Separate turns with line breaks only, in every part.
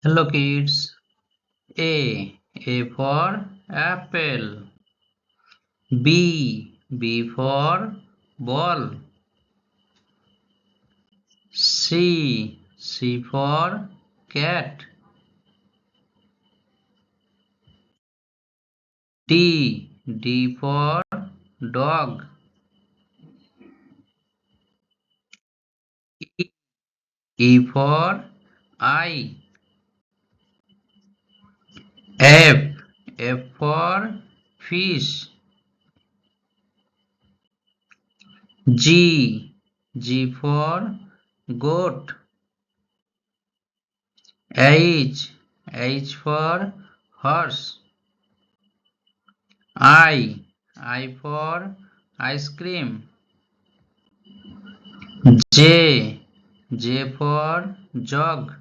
Hello kids. A for apple. B for ball. C for cat. D for dog. E for eye. F for fish. G for goat. H for horse. I for ice cream. J for jog.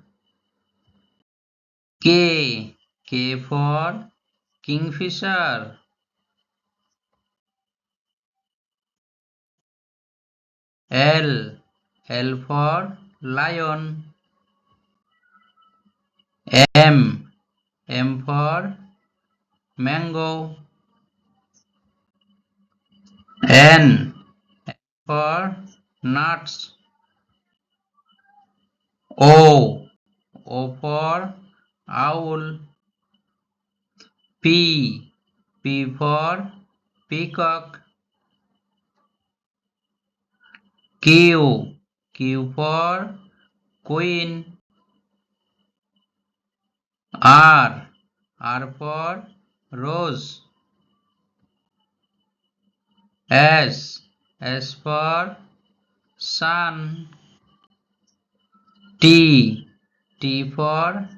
K for kingfisher. L for lion. M for mango. N for nuts. O for owl. P for peacock. Q for queen. R for rose. S for sun. T for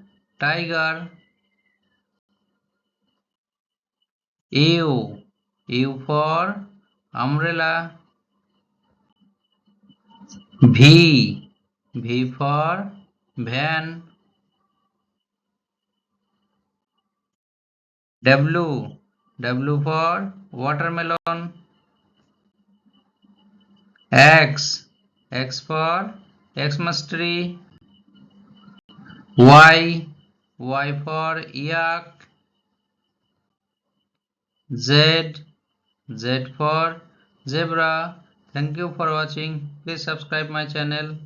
tiger. U for umbrella. V for van. W for watermelon. X for Xmas tree. Y for yak. Z for zebra. Thank you for watching. Please subscribe my channel.